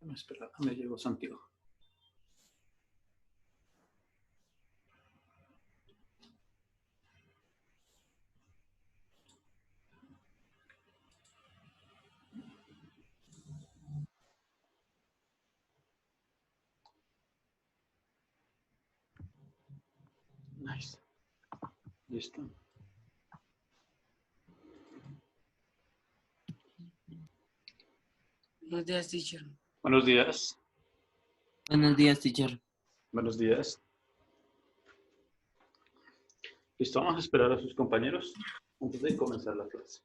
No, espera, me llegó Santiago. Nice. Listo. Buenos días, teacher. Buenos días. Buenos días, teacher. Buenos días. Listo, vamos a esperar a sus compañeros antes de comenzar la clase.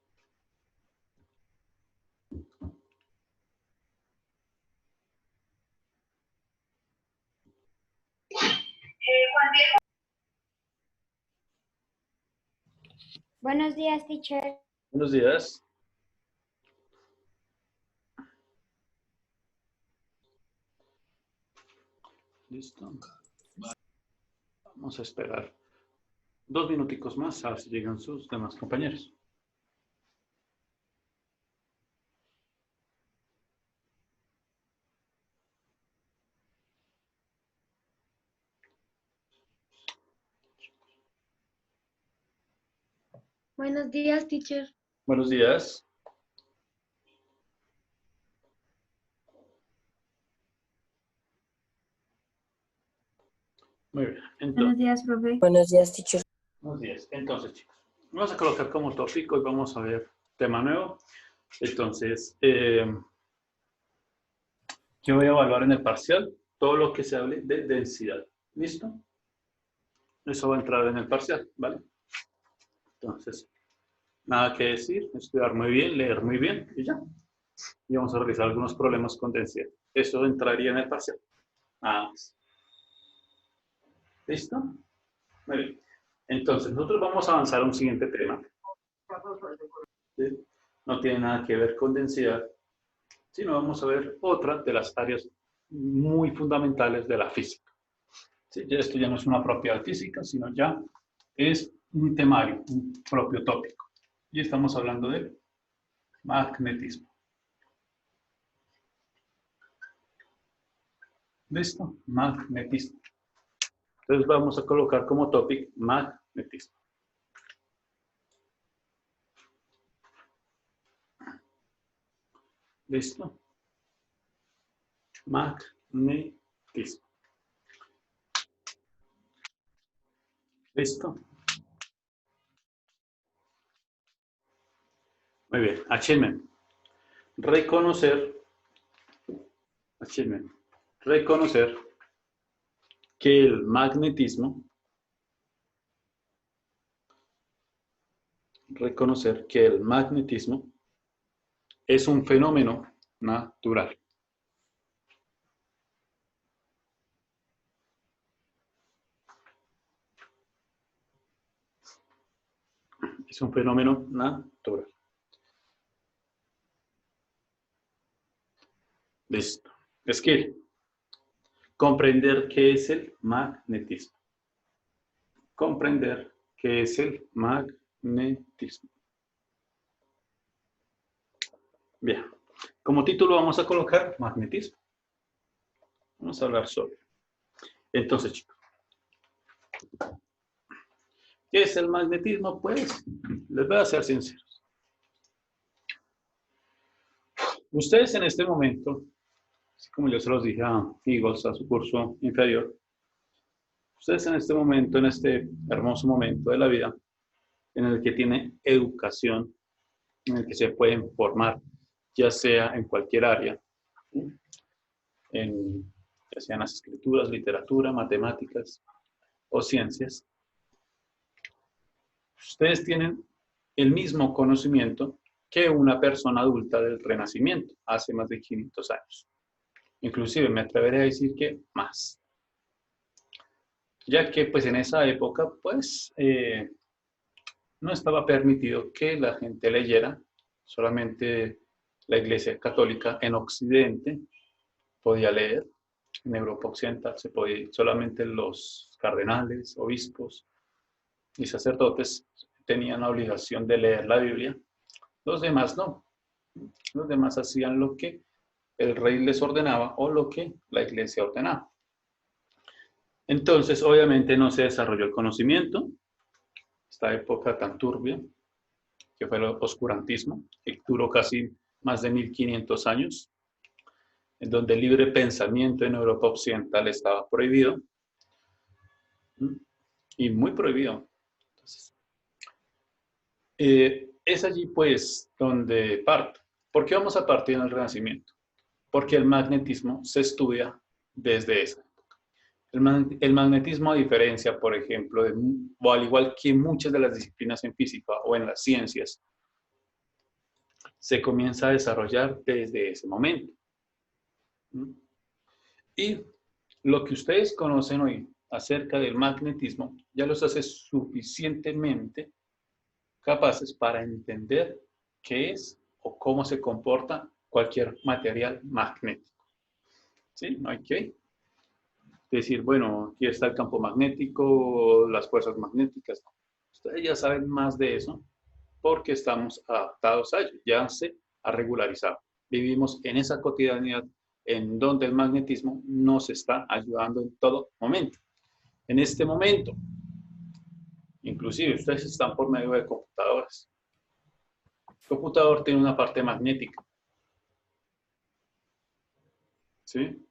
Buenos días, teacher. Buenos días. Listo. Vamos a esperar 2 minuticos más a ver si llegan sus demás compañeros. Buenos días, teacher. Buenos días. Muy bien. Entonces, días, profe. Buenos días, teacher. buenos días. Entonces, chicos, vamos a colocar como tópico y vamos a ver tema nuevo. Entonces, yo voy a evaluar en el parcial todo lo que se hable de densidad. ¿Listo? Eso va a entrar en el parcial, ¿vale? Entonces, nada que decir, estudiar muy bien, leer muy bien y ya. Y vamos a revisar algunos problemas con densidad. Eso entraría en el parcial. Nada más. ¿Listo? Muy bien. Entonces, nosotros vamos a avanzar a un siguiente tema. ¿Sí? No tiene nada que ver con densidad, sino vamos a ver otra de las áreas muy fundamentales de la física. ¿Sí? Esto ya no es una propiedad física, sino ya es un temario, un propio tópico. Y estamos hablando de magnetismo. ¿Listo? Magnetismo. Entonces vamos a colocar como topic magnetismo. ¿Listo? Magnetismo. ¿Listo? Muy bien. Achievement. Reconocer que el magnetismo es un fenómeno natural. Es un fenómeno natural. Listo. Skill. Comprender qué es el magnetismo. Comprender qué es el magnetismo. Bien. Como título vamos a colocar magnetismo. Vamos a hablar sobre. Entonces, chicos. ¿Qué es el magnetismo? Pues, les voy a ser sinceros. Ustedes en este momento, así como yo se los dije a Eagles, a su curso inferior, ustedes en este momento, en este hermoso momento de la vida, en el que tienen educación, en el que se pueden formar, ya sea en cualquier área, ya sean las escrituras, literatura, matemáticas o ciencias, ustedes tienen el mismo conocimiento que una persona adulta del Renacimiento, hace más de 500 años. Inclusive me atreveré a decir que más. Ya que pues en esa época pues no estaba permitido que la gente leyera, solamente la Iglesia Católica en Occidente podía leer, en Europa Occidental se podía, solamente los cardenales, obispos y sacerdotes tenían la obligación de leer la Biblia, los demás no, los demás hacían lo que el rey les ordenaba o lo que la iglesia ordenaba. Entonces, obviamente no se desarrolló el conocimiento, esta época tan turbia, que fue el oscurantismo, que duró casi más de 1500 años, en donde el libre pensamiento en Europa Occidental estaba prohibido, y muy prohibido. Entonces, es allí pues donde parto. ¿Por qué vamos a partir en el Renacimiento? Porque el magnetismo se estudia desde esa época. El magnetismo, a diferencia, por ejemplo, o al igual que muchas de las disciplinas en física o en las ciencias, se comienza a desarrollar desde ese momento. Y lo que ustedes conocen hoy acerca del magnetismo ya los hace suficientemente capaces para entender qué es o cómo se comporta cualquier material magnético. ¿Sí? No hay que decir, bueno, aquí está el campo magnético, las fuerzas magnéticas. Ustedes ya saben más de eso porque estamos adaptados a ello, ya se ha regularizado. Vivimos en esa cotidianidad en donde el magnetismo nos está ayudando en todo momento. En este momento, inclusive ustedes están por medio de computadoras. El computador tiene una parte magnética. ¿Sí?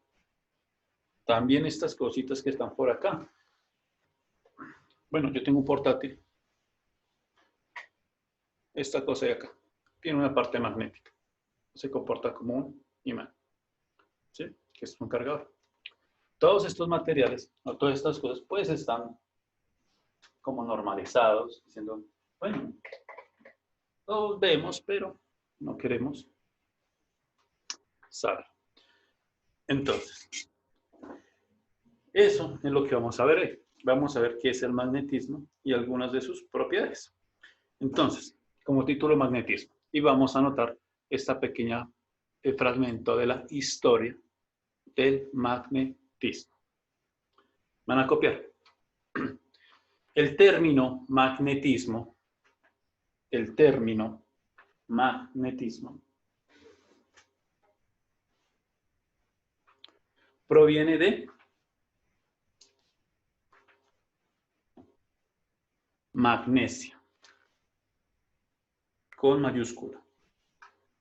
También estas cositas que están por acá. Bueno, yo tengo un portátil. Esta cosa de acá tiene una parte magnética. Se comporta como un imán. ¿Sí? Que es un cargador. Todos estos materiales, o todas estas cosas, pues están como normalizados, diciendo, bueno, todos vemos, pero no queremos saber. Entonces, eso es lo que vamos a ver hoy. Vamos a ver qué es el magnetismo y algunas de sus propiedades. Entonces, como título, magnetismo. Y vamos a anotar esta pequeña fragmento de la historia del magnetismo. Van a copiar. El término magnetismo proviene de magnesia, con mayúscula.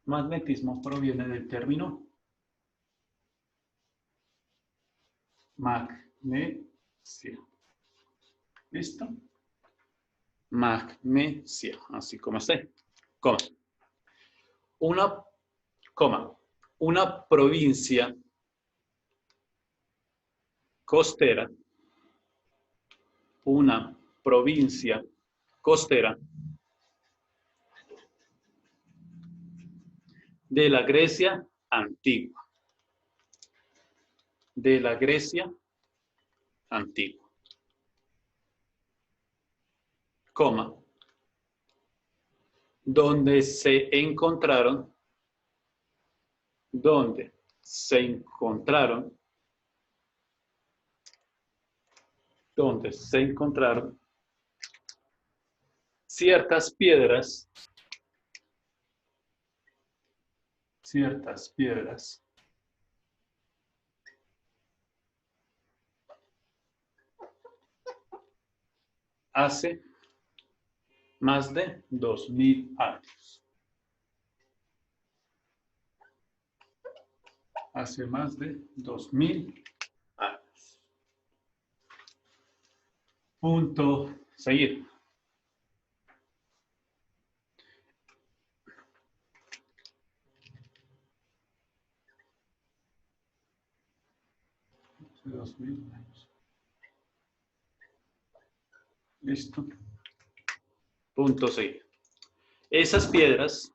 Magnetismo proviene del término magnesia. ¿Listo? Magnesia, así como está. Coma. Una provincia costera, de la Grecia antigua. Coma, donde se encontraron ciertas piedras hace más de 2000 años. Hace más de 2000 años. Punto. Seguir. Hace 2000 años. Listo. Punto. Seguir. Esas piedras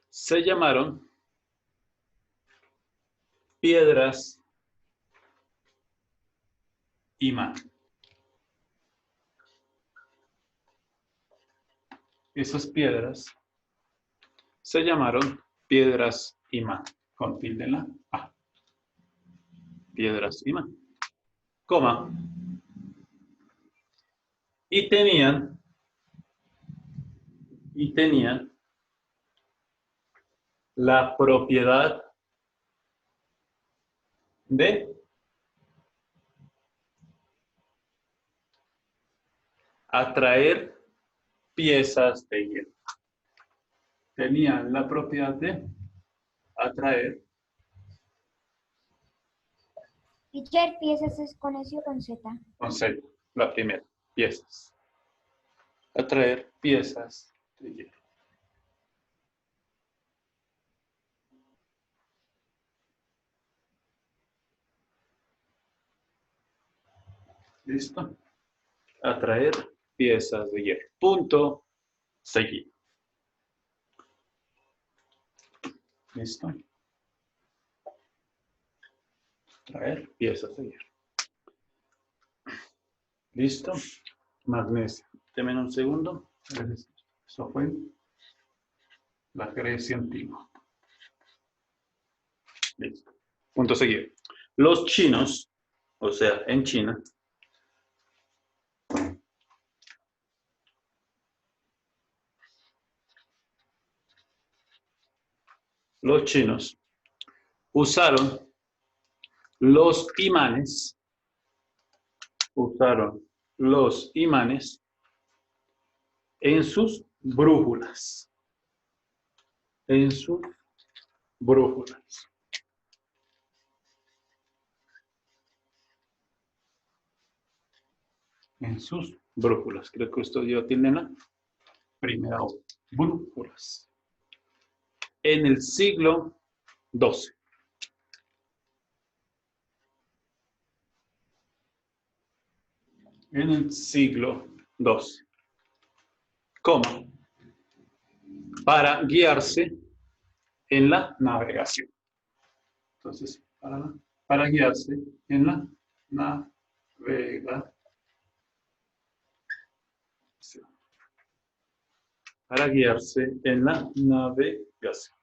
se llamaron piedras imán. Esas piedras se llamaron piedras imán, con tilde en la A. Piedras imán. Coma. Y tenían la propiedad de atraer piezas de hierro. Tenían la propiedad de atraer. Teacher, piezas es con S o con Z. Con Z, la primera, piezas. Atraer piezas de hierro. ¿Listo? Atraer piezas de hierro. Punto seguido. ¿Listo? Atraer piezas de hierro. ¿Listo? Magnesio. Deme un segundo. Eso fue la Grecia antigua. Listo. Punto seguido. Los chinos, o sea, en China, los chinos usaron los imanes en sus brújulas. En sus brújulas. En sus brújulas. Creo que esto ya tiene la primera obra. Brújulas. En el siglo XII. En el siglo XII. ¿Cómo? Para guiarse en la navegación. Entonces, para guiarse en la navegación. Para guiarse en la navegación.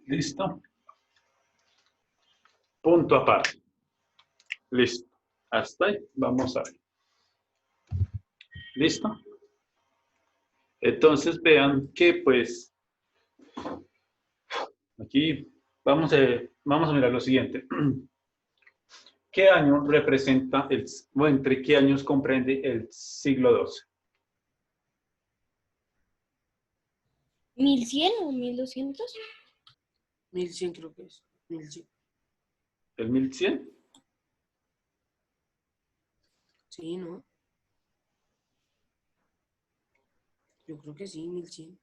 ¿Listo? Punto aparte. Listo. Hasta ahí. Vamos a ver. ¿Listo? Entonces vean que pues aquí vamos a mirar lo siguiente. ¿Qué año representa entre qué años comprende el siglo XII? 1100 o 1200. 1100 creo que es. 1100. ¿El 1100? Sí, ¿no? Yo creo que sí, 1100.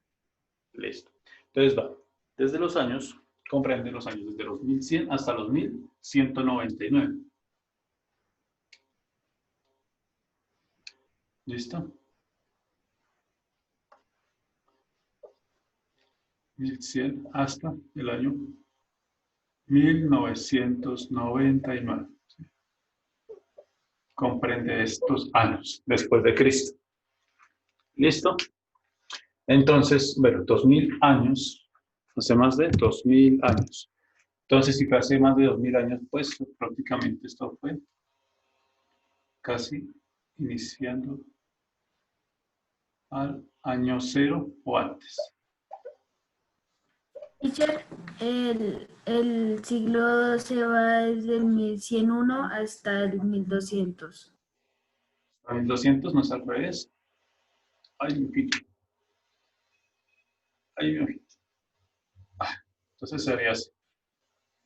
Listo. Entonces va. Desde los años, comprende los años desde los 1100 hasta los 1199. ¿Listo? 1100 hasta el año 1999. ¿Sí? Comprende estos años después de Cristo. ¿Listo? Entonces, bueno, 2000 años, hace más de 2000 años. Entonces, si fue hace más de 2000 años, pues prácticamente esto fue casi iniciando al año 0 o antes. Teacher, el siglo se va desde el 1101 hasta el 1200. A 1200 no es al revés. Hay un poquito. Hay un poquito. Entonces sería así.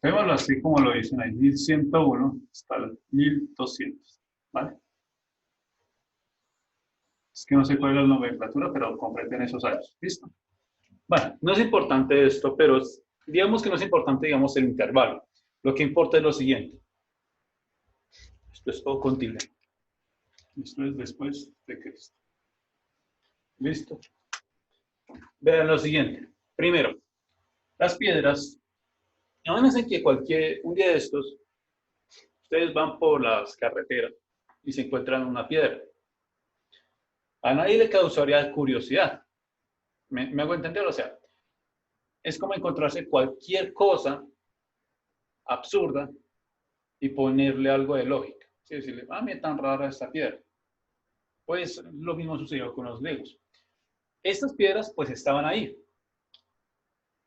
Vémoslo así como lo dicen ahí. 1101 hasta el 1200. ¿Vale? Es que no sé cuál es la nomenclatura, pero comprenden esos años. ¿Listo? Bueno, no es importante esto, pero digamos que no es importante, digamos, el intervalo. Lo que importa es lo siguiente. Esto es O con tilde. Esto es después de Cristo. ¿Listo? Vean lo siguiente. Primero, las piedras. Imagínense que un día de estos, ustedes van por las carreteras y se encuentran una piedra. A nadie le causaría curiosidad. ¿Me hago entender? O sea, es como encontrarse cualquier cosa absurda y ponerle algo de lógica. ¿Sí? Decirle, mira tan rara esta piedra. Pues lo mismo sucedió con los griegos. Estas piedras pues estaban ahí.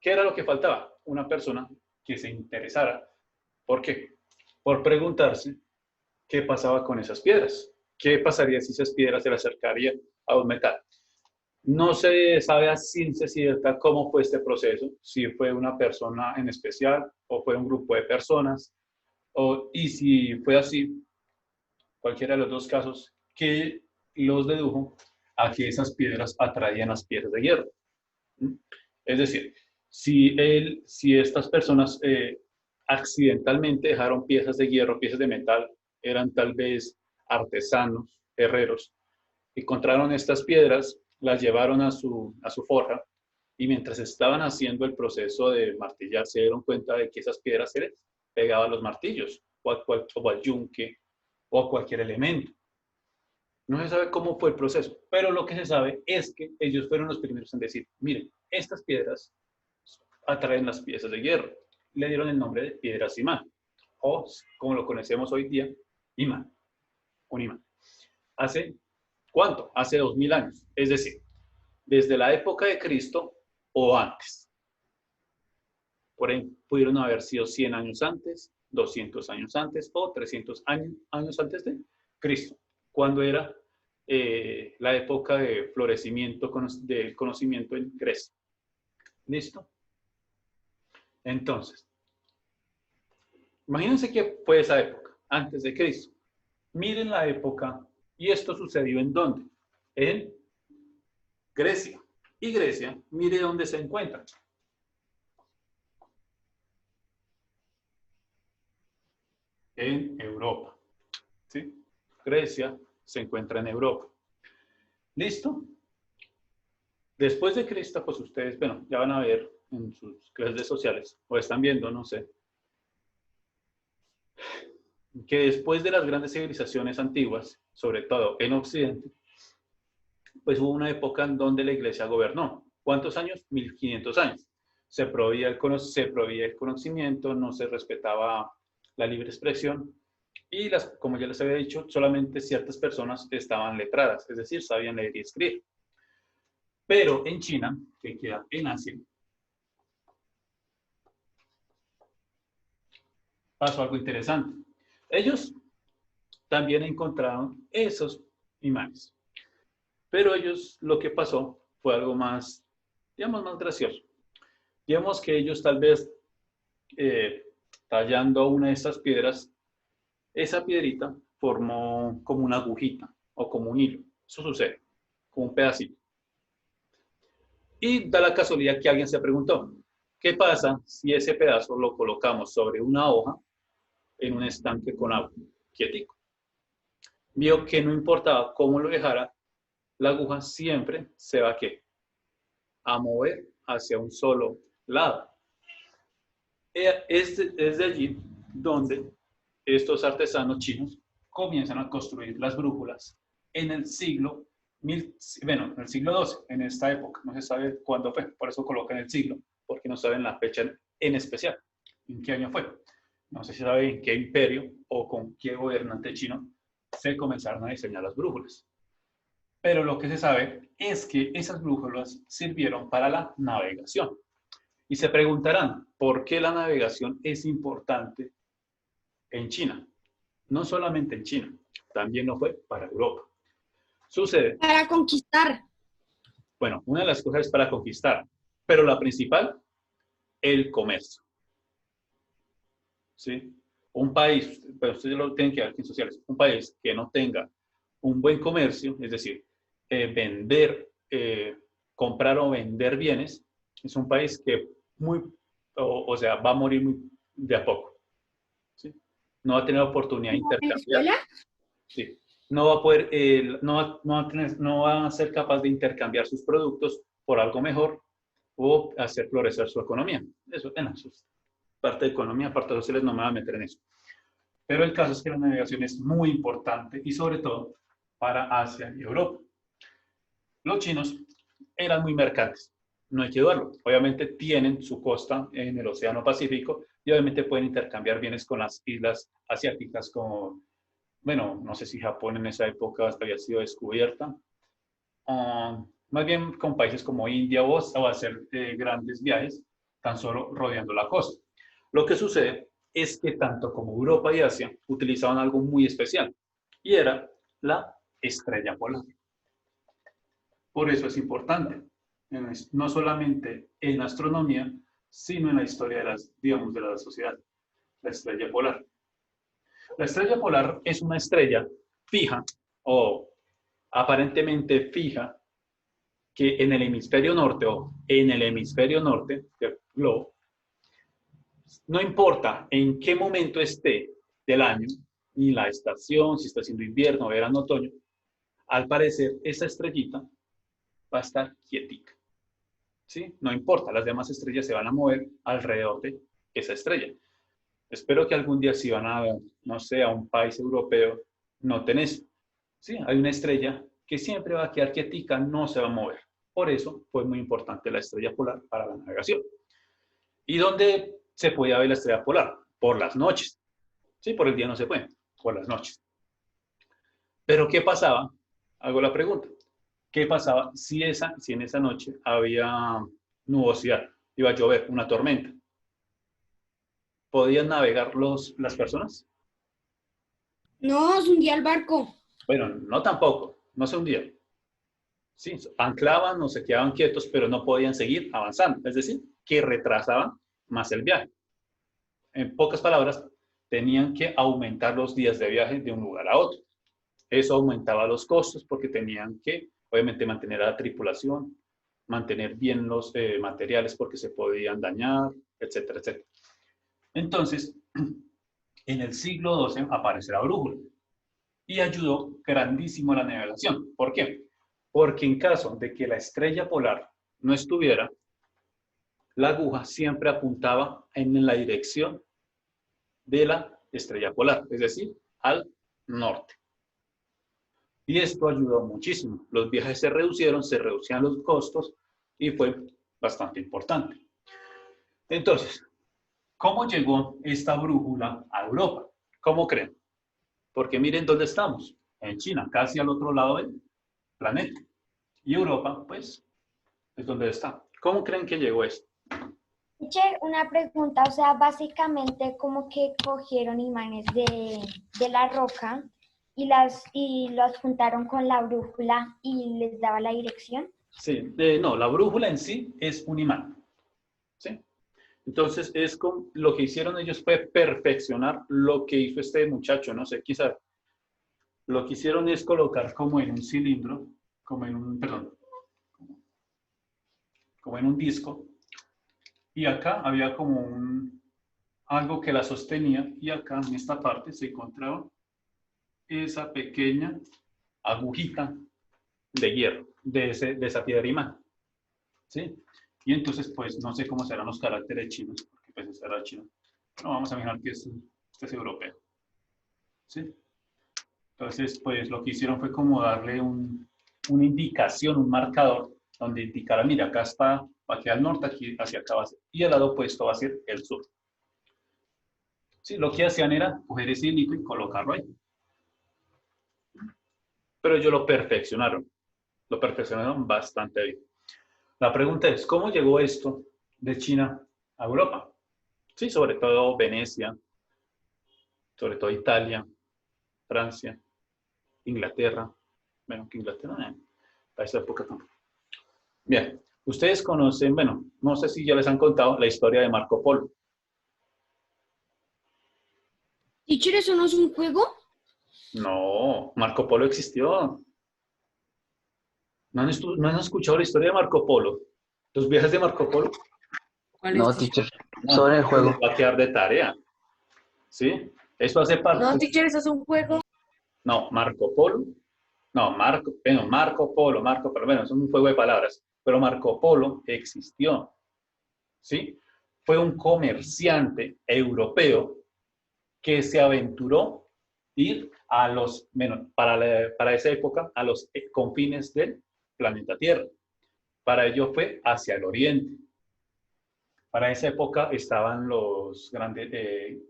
¿Qué era lo que faltaba? Una persona que se interesara. ¿Por qué? Por preguntarse qué pasaba con esas piedras. ¿Qué pasaría si esas piedras se le acercarían a un metal? No se sabe a ciencia cierta cómo fue este proceso, si fue una persona en especial o fue un grupo de personas, y si fue así, cualquiera de los dos casos, que los dedujo a que esas piedras atraían las piedras de hierro. Es decir, si estas personas accidentalmente dejaron piezas de hierro, piezas de metal, eran tal vez artesanos, herreros, encontraron estas piedras, las llevaron a su forja, y mientras estaban haciendo el proceso de martillar, se dieron cuenta de que esas piedras se les pegaban a los martillos, o al yunque, o a cualquier elemento. No se sabe cómo fue el proceso, pero lo que se sabe es que ellos fueron los primeros en decir, miren, estas piedras atraen las piezas de hierro. Le dieron el nombre de piedras imán, o como lo conocemos hoy día, imán, un imán. ¿Hace cuánto? Hace 2000 años, es decir, desde la época de Cristo o antes. Por ejemplo, pudieron haber sido 100 años antes, 200 años antes o 300 años antes de Cristo, cuando era la época de florecimiento del conocimiento en Grecia. ¿Listo? Entonces, imagínense que fue esa época, antes de Cristo. Miren la época, y esto sucedió ¿en dónde? En Grecia. Y Grecia, mire dónde se encuentra. En Europa. ¿Sí? Grecia se encuentra en Europa. ¿Listo? Después de Cristo, pues ustedes, bueno, ya van a ver en sus redes sociales, o están viendo, no sé, que después de las grandes civilizaciones antiguas, sobre todo en Occidente, pues hubo una época en donde la iglesia gobernó. ¿Cuántos años? 1500 años. Se prohibía el conocimiento, no se respetaba la libre expresión, y como ya les había dicho, solamente ciertas personas estaban letradas, es decir, sabían leer y escribir. Pero en China, que queda en Asia, pasó algo interesante. Ellos también encontraron esos imanes. Pero ellos, lo que pasó fue algo más, digamos, más gracioso. Digamos que ellos tal vez, tallando una de estas piedras, esa piedrita formó como una agujita o como un hilo. Eso sucede, como un pedacito. Y da la casualidad que alguien se preguntó, ¿qué pasa si ese pedazo lo colocamos sobre una hoja en un estanque con agua, quietico? Vio que no importaba cómo lo dejara, la aguja siempre se va a mover hacia un solo lado. Es de allí donde estos artesanos chinos comienzan a construir las brújulas en el siglo en el siglo XII, en esta época. No se sabe cuándo fue, por eso colocan el siglo, porque no saben la fecha en especial, en qué año fue. No sé si sabe en qué imperio o con qué gobernante chino se comenzaron a diseñar las brújulas. Pero lo que se sabe es que esas brújulas sirvieron para la navegación. Y se preguntarán, ¿por qué la navegación es importante en China? No solamente en China, también lo fue para Europa. Sucede. Para conquistar. Bueno, una de las cosas es para conquistar, pero la principal, el comercio. ¿Sí? Un país, pero ustedes lo tienen que ver aquí en sociales, un país que no tenga un buen comercio, es decir, comprar o vender bienes, es un país que va a morir muy de a poco. ¿Sí? No va a tener oportunidad de intercambiar. Sí. No va a poder, no va a ser capaz de intercambiar sus productos por algo mejor o hacer florecer su economía. Eso es parte de economía, parte de sociales, no me voy a meter en eso. Pero el caso es que la navegación es muy importante y sobre todo para Asia y Europa. Los chinos eran muy mercantes, no hay que dudarlo. Obviamente tienen su costa en el Océano Pacífico y obviamente pueden intercambiar bienes con las islas asiáticas como bueno, no sé si Japón en esa época había sido descubierta, más bien con países como India o hacer grandes viajes tan solo rodeando la costa. Lo que sucede es que tanto como Europa y Asia utilizaban algo muy especial y era la estrella polar. Por eso es importante, no solamente en astronomía, sino en la historia de digamos, de la sociedad, la estrella polar. La estrella polar es una estrella fija o aparentemente fija que en el hemisferio norte o en el hemisferio norte del globo, no importa en qué momento esté del año, ni la estación, si está haciendo invierno, verano, otoño, al parecer esa estrellita va a estar quietica. ¿Sí? No importa, las demás estrellas se van a mover alrededor de esa estrella. Espero que algún día si van a, no sé, a un país europeo, noten eso. ¿Sí? Hay una estrella que siempre va a quedar quietica, no se va a mover. Por eso fue muy importante la estrella polar para la navegación. ¿Y dónde se podía ver la estrella polar? Por las noches. ¿Sí? Por el día no se puede, por las noches. Pero ¿qué pasaba? Hago la pregunta. ¿Qué pasaba si en esa noche había nubosidad? Iba a llover, una tormenta. ¿Podían navegar las personas? No, se hundía el barco. Bueno, no tampoco, no se hundían. Sí, anclaban o se quedaban quietos, pero no podían seguir avanzando. Es decir, que retrasaban más el viaje. En pocas palabras, tenían que aumentar los días de viaje de un lugar a otro. Eso aumentaba los costos porque tenían que, obviamente, mantener a la tripulación, mantener bien los materiales porque se podían dañar, etcétera, etcétera. Entonces, en el siglo XII aparece la brújula y ayudó grandísimo a la navegación. ¿Por qué? Porque en caso de que la estrella polar no estuviera, la aguja siempre apuntaba en la dirección de la estrella polar, es decir, al norte. Y esto ayudó muchísimo. Los viajes se reducían los costos y fue bastante importante. Entonces, ¿cómo llegó esta brújula a Europa? ¿Cómo creen? Porque miren dónde estamos, en China, casi al otro lado del planeta. Y Europa, pues, es donde está. ¿Cómo creen que llegó esto? Teacher, una pregunta, o sea, básicamente como que cogieron imanes de la roca y los juntaron con la brújula y les daba la dirección. Sí, no, la brújula en sí es un imán. ¿Sí? Entonces, lo que hicieron ellos fue perfeccionar lo que hizo este muchacho, no sé, quizás. Lo que hicieron es colocar como en un cilindro, como en un disco, y acá había como algo que la sostenía, y acá en esta parte se encontraba esa pequeña agujita de hierro, de esa piedra imán. ¿Sí? Y entonces, pues, no sé cómo serán los caracteres chinos, porque pues este era chino. No, vamos a imaginar que este es europeo. ¿Sí? Entonces, pues, lo que hicieron fue como darle una indicación, un marcador, donde indicara, mira, acá está, aquí al norte, aquí hacia acá va a ser, y el lado opuesto va a ser el sur. Sí, lo que hacían era coger ese hilito y colocarlo ahí. Pero ellos lo perfeccionaron bastante bien. La pregunta es, ¿cómo llegó esto de China a Europa? Sí, sobre todo Venecia, sobre todo Italia, Francia, Inglaterra. Bueno, que Inglaterra, para esa época tampoco. Bien, ustedes conocen, bueno, no sé si ya les han contado la historia de Marco Polo. Teacher, ¿eso no es un juego? No, Marco Polo existió. ¿No han escuchado la historia de Marco Polo? ¿Los viajes de Marco Polo? ¿Cuál No, es, teacher? teacher, No, sobre el juego. les va a quedar de tarea. ¿Sí? Esto hace parte. No, teacher, eso es un juego. No, Marco Polo. No, Marco Polo, bueno, es un juego de palabras. Pero Marco Polo existió. ¿Sí? Fue un comerciante europeo que se aventuró ir a para esa época, a los confines del planeta Tierra. Para ello fue hacia el oriente. Para esa época estaban los grandes,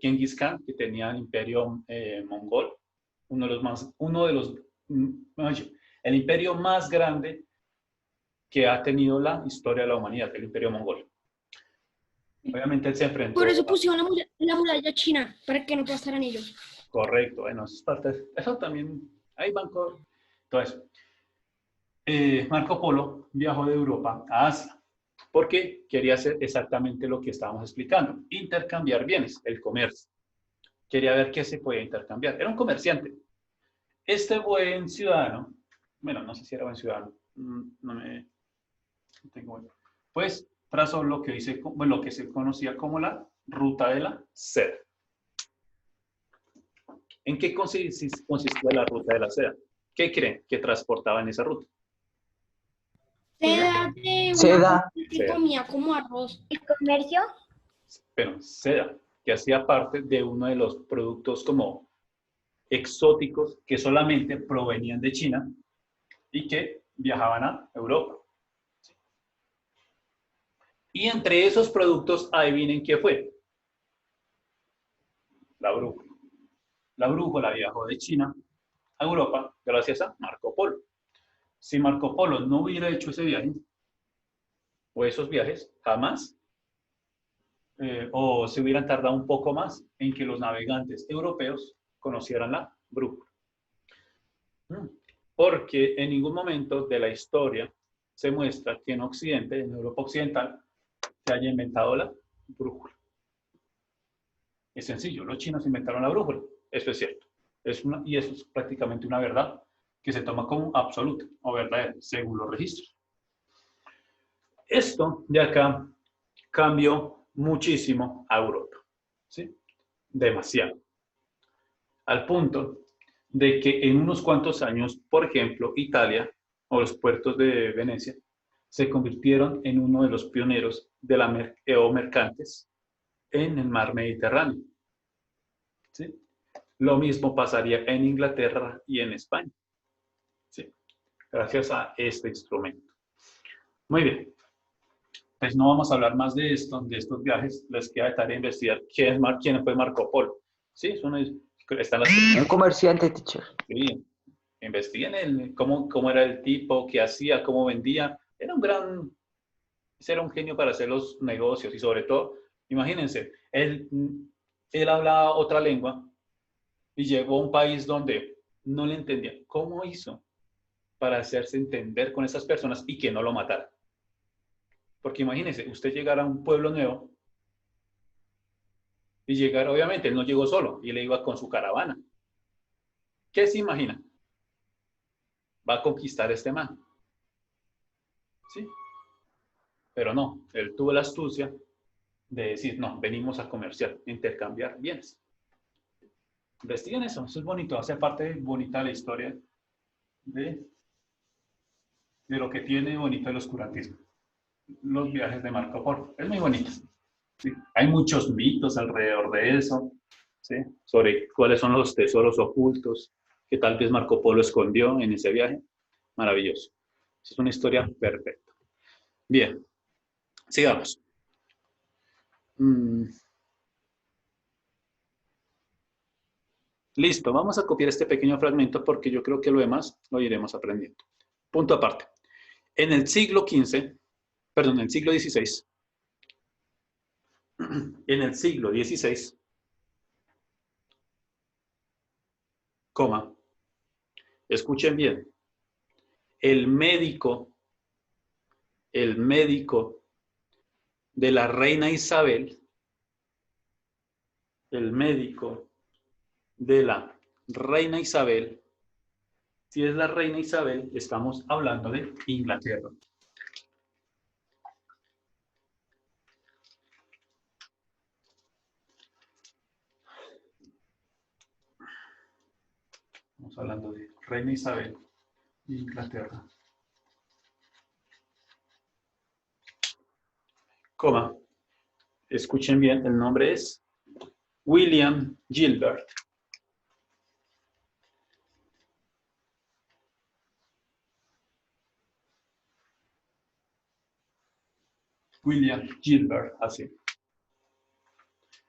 Genghis Khan, que tenía el imperio mongol, el imperio más grande que ha tenido la historia de la humanidad, el imperio mongol. Obviamente él se enfrentó... Por eso pusieron la muralla china, para que no pasaran ellos. Correcto, bueno, eso es parte, eso también, hay banco, todo eso. Marco Polo viajó de Europa a Asia, porque quería hacer exactamente lo que estábamos explicando, intercambiar bienes, el comercio. Quería ver qué se podía intercambiar. Era un comerciante. Este buen ciudadano, bueno, no sé si era buen ciudadano, no tengo bueno, pues trazó lo que lo que se conocía como la ruta de la seda. ¿En qué consistía la ruta de la seda? ¿Qué creen que transportaba en esa ruta? Seda de una Seda. cosa que comía como arroz. ¿El comercio? Pero seda, que hacía parte de uno de los productos como exóticos que solamente provenían de China y que viajaban a Europa. Y entre esos productos, adivinen qué fue. La brújula. La brújula viajó de China a Europa gracias a Marco Polo. Si Marco Polo no hubiera hecho ese viaje, o esos viajes, jamás, o se hubieran tardado un poco más en que los navegantes europeos conocieran la brújula. Porque en ningún momento de la historia se muestra que en Occidente, en Europa Occidental, se haya inventado la brújula. Es sencillo, los chinos inventaron la brújula, eso es cierto. Y eso es prácticamente una verdad que se toma como absoluta o verdadera, según los registros. Esto de acá cambió muchísimo a Europa, ¿sí? Demasiado. Al punto de que en unos cuantos años, por ejemplo, Italia o los puertos de Venecia se convirtieron en uno de los pioneros de la mercantes en el mar Mediterráneo. ¿Sí? Lo mismo pasaría en Inglaterra y en España. ¿Sí? Gracias a este instrumento. Muy bien. Pues no vamos a hablar más de esto, de estos viajes. Les queda de tarea investigar quién fue Marco Polo. ¿Sí? Están las... Un comerciante, teacher. Sí. Investiguen cómo era el tipo, qué hacía, cómo vendía. Era un genio para hacer los negocios y sobre todo, imagínense, él hablaba otra lengua y llegó a un país donde no le entendía. ¿Cómo hizo para hacerse entender con esas personas y que no lo mataran? Porque imagínense, usted llegar a un pueblo nuevo y llegar, obviamente, él no llegó solo y él iba con su caravana. ¿Qué se imagina? Va a conquistar a este man. ¿Sí? Pero no, él tuvo la astucia de decir, no, venimos a comerciar, intercambiar bienes. Investiguen eso es bonito, hace parte bonita de la historia de lo que tiene bonito el oscurantismo. Los viajes de Marco Polo, es muy bonito. ¿Sí? Hay muchos mitos alrededor de eso, ¿sí? Sobre cuáles son los tesoros ocultos que tal vez Marco Polo escondió en ese viaje. Maravilloso. Es una historia perfecta. Bien, sigamos. Listo, vamos a copiar este pequeño fragmento porque yo creo que lo demás lo iremos aprendiendo. Punto aparte. En el siglo XVI, perdón, en el siglo XVI, escuchen bien, el médico de la reina Isabel, si es la reina Isabel, estamos hablando de Inglaterra. Estamos hablando de reina Isabel de Inglaterra. Escuchen bien, el nombre es William Gilbert. William Gilbert, así.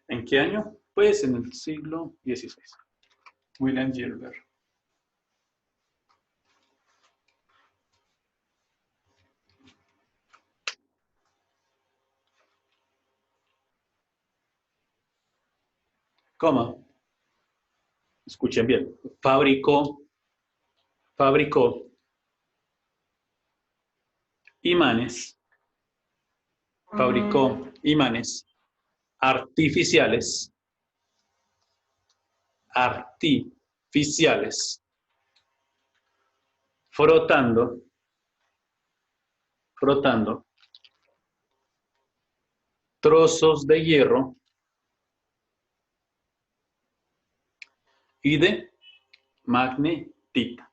¿En qué año? Pues en el siglo XVI. William Gilbert. coma, escuchen bien, fabricó imanes, artificiales, frotando trozos de hierro y de magnetita.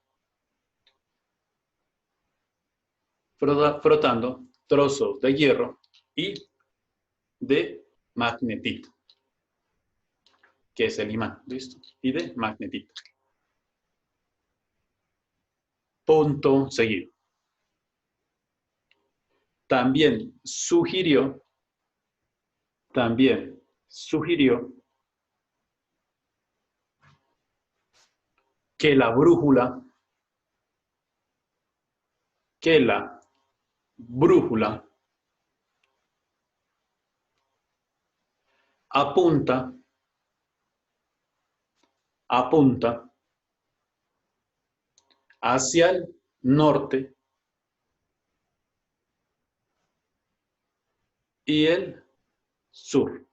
Frotando trozos de hierro y de magnetita, que es el imán, ¿listo? Y de magnetita. Punto seguido. También sugirió que la brújula apunta hacia el norte y el sur.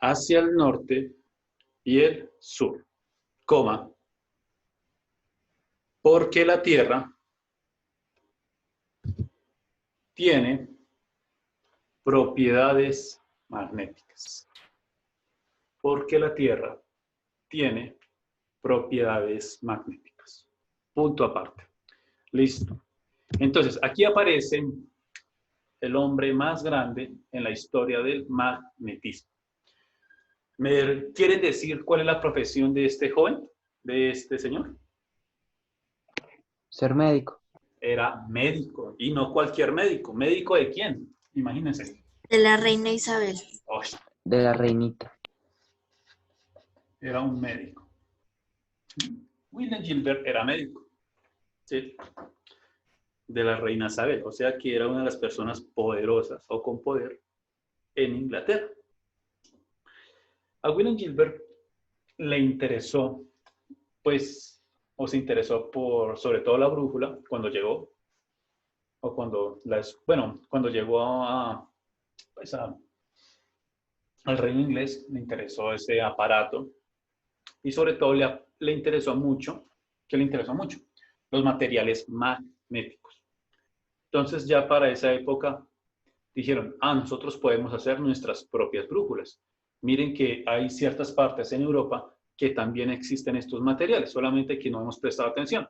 Hacia el norte y el sur, coma, porque la Tierra tiene propiedades magnéticas. Porque la Tierra tiene propiedades magnéticas. Punto aparte. Listo. Entonces, aquí aparece el hombre más grande en la historia del magnetismo. ¿Me quieren decir cuál es la profesión de este joven, de este señor? Ser médico. Era médico, y no cualquier médico. ¿Médico de quién? Imagínense. De la reina Isabel. Oh, De la reinita. era un médico. William Gilbert era médico. ¿Sí? De la reina Isabel. O sea que era una de las personas poderosas o con poder en Inglaterra. A William Gilbert le interesó, pues, o se interesó por, sobre todo la brújula, cuando llegó, o cuando, cuando llegó pues al reino inglés, le interesó ese aparato, y sobre todo le interesó mucho, los materiales magnéticos. Entonces ya para esa época dijeron, nosotros podemos hacer nuestras propias brújulas. Miren que hay ciertas partes en Europa que también existen estos materiales, solamente que no hemos prestado atención.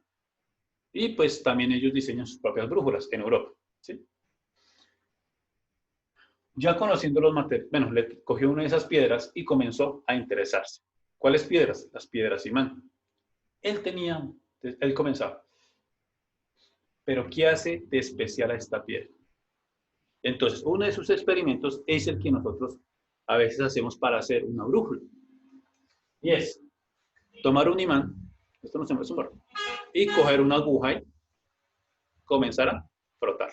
Y pues también ellos diseñan sus propias brújulas en Europa. ¿Sí? Ya conociendo los materiales, bueno, le cogió una de esas piedras y comenzó a interesarse. ¿Cuáles piedras? Las piedras imán. Él comenzaba. Pero ¿qué hace de especial a esta piedra? Entonces, uno de sus experimentos es el que nosotros a veces hacemos para hacer una brújula. Y es tomar un imán, esto no se me suma, y coger una aguja y comenzar a frotar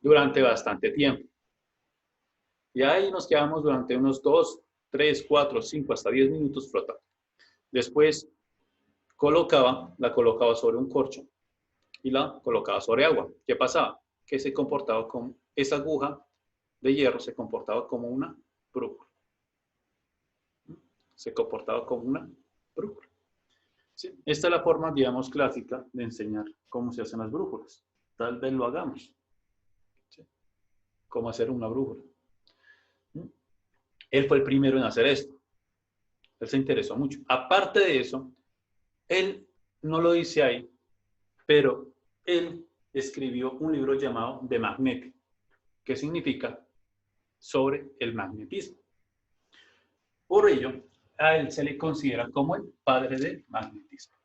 durante bastante tiempo. Y ahí nos quedamos durante unos 2, 3, 4, 5, hasta 10 minutos flotando. Después la colocaba sobre un corcho y la colocaba sobre agua. ¿Qué pasaba? Que se comportaba como, esa aguja de hierro se comportaba como una brújula. ¿Sí? Esta es la forma, digamos, clásica de enseñar cómo se hacen las brújulas. Tal vez lo hagamos. ¿Sí? Cómo hacer una brújula. Él fue el primero en hacer esto. Él se interesó mucho. Aparte de eso, él no lo dice ahí, pero él escribió un libro llamado De Magnete, que significa sobre el magnetismo. Por ello, a él se le considera como el padre del magnetismo.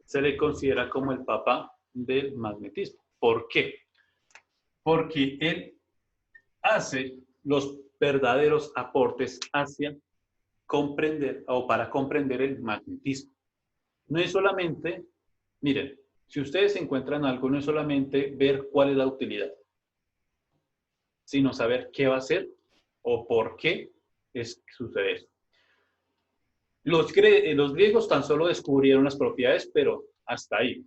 Se le considera como el papá del magnetismo. ¿Por qué? Porque él hace los verdaderos aportes hacia comprender o para comprender el magnetismo. no es solamente, miren, si ustedes encuentran algo, no es solamente ver cuál es la utilidad, sino saber qué va a hacer o por qué sucede eso. Los griegos tan solo descubrieron las propiedades, pero hasta ahí.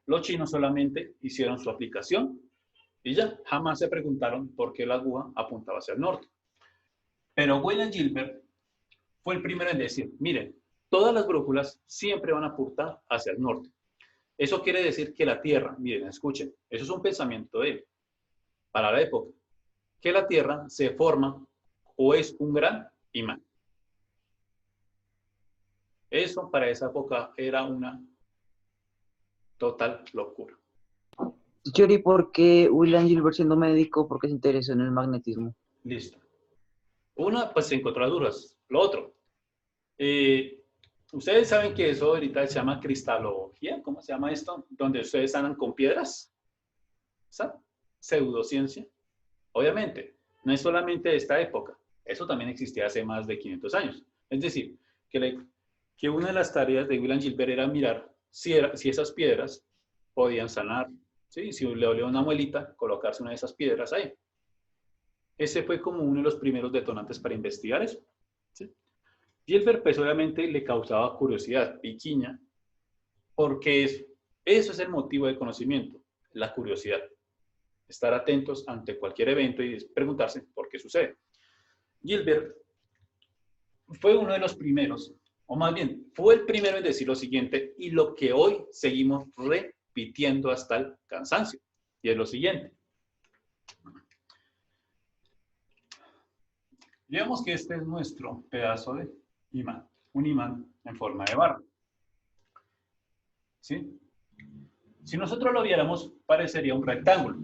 Los chinos solamente hicieron su aplicación y ya, jamás se preguntaron por qué la aguja apuntaba hacia el norte. Pero William Gilbert fue el primero en decir, miren, todas las brújulas siempre van a apuntar hacia el norte. Eso quiere decir que la Tierra, miren, escuchen, eso es un pensamiento de él, para la época, que la Tierra se forma o es un gran imán. Eso para esa época era una total locura. Teacher, ¿y por qué William Gilbert, siendo médico, por qué se interesó en el magnetismo? Listo. Una, pues se encontró las dudas. Lo otro, ustedes saben que eso ahorita se llama cristalología, ¿cómo se llama esto? Donde ustedes andan con piedras. ¿Sabes? Pseudociencia. Obviamente, no es solamente de esta época. Eso también existía hace más de 500 años. Es decir, que una de las tareas de William Gilbert era mirar si esas piedras podían sanar. ¿Sí? Si le dolió a una muelita, colocarse una de esas piedras ahí. Ese fue como uno de los primeros detonantes para investigar eso. ¿Sí? Gilbert, pues obviamente le causaba curiosidad, piquiña, porque eso es el motivo de conocimiento, la curiosidad. Estar atentos ante cualquier evento y preguntarse por qué sucede. Gilbert fue uno de los primeros, o más bien, fue el primero en decir lo siguiente y lo que hoy seguimos repitiendo hasta el cansancio. Y es lo siguiente. Digamos que este es nuestro pedazo de imán, un imán en forma de barra. ¿Sí? Si nosotros lo viéramos, parecería un rectángulo.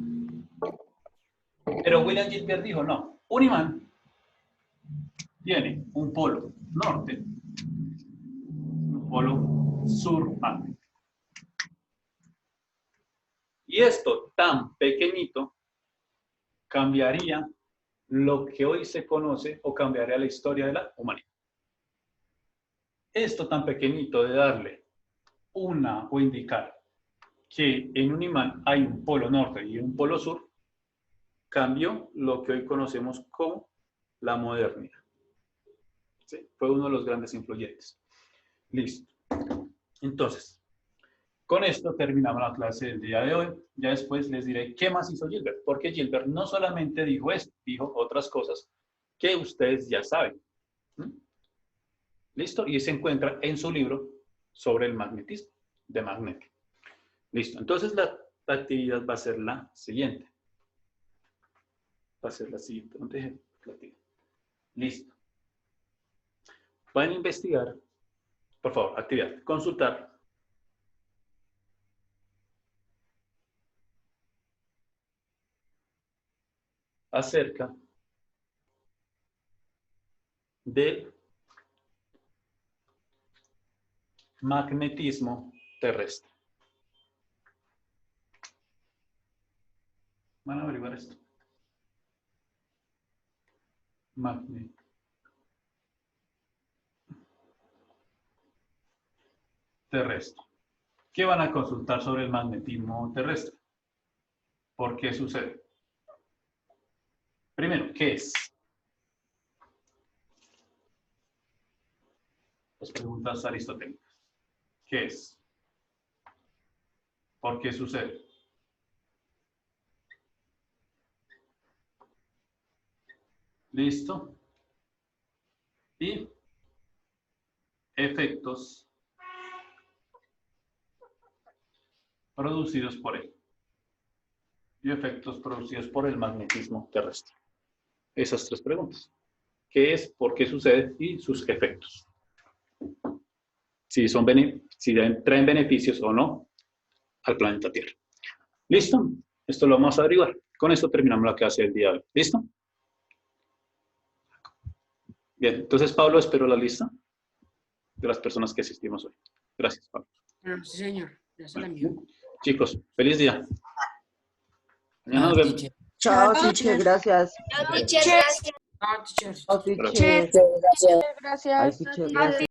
Pero William Gilbert dijo, no, un imán tiene un polo norte, un polo sur. Y esto tan pequeñito cambiaría lo que hoy se conoce o cambiaría la historia de la humanidad. Esto tan pequeñito de darle o indicar que en un imán hay un polo norte y un polo sur, cambió lo que hoy conocemos como la modernidad. ¿Sí? Fue uno de los grandes influyentes. Listo. Entonces, con esto terminamos la clase del día de hoy. Ya después les diré qué más hizo Gilbert, porque Gilbert no solamente dijo esto, dijo otras cosas que ustedes ya saben. ¿Listo? Y se encuentra en su libro sobre el magnetismo, de Magneto. Listo. Entonces la actividad va a ser la siguiente. Va a ser la siguiente. ¿Dónde dejé la actividad? Listo. Van a investigar, por favor, actividad, consultar acerca del magnetismo terrestre. Van a averiguar esto. Magnetismo terrestre. ¿Qué van a consultar sobre el magnetismo terrestre? ¿Por qué sucede? Primero, ¿qué es? Las preguntas aristotélicas. ¿Qué es? ¿Por qué sucede? ¿Listo? Y efectos producidos por él. Y efectos producidos por el magnetismo terrestre. Esas tres preguntas. ¿Qué es? ¿Por qué sucede? Y sus efectos. Si traen beneficios o no al planeta Tierra. ¿Listo? Esto lo vamos a averiguar. Con esto terminamos la clase del día de hoy. ¿Listo? Bien, entonces Pablo, espero la lista de las personas que asistimos hoy. Gracias, Pablo. Sí, señor. Ya se la envío. Chicos, feliz día. Mañana nos vemos. Chao, teacher, gracias. Teacher, gracias. Chao, teacher. Chao, teacher. Gracias. Ay, teacher, gracias.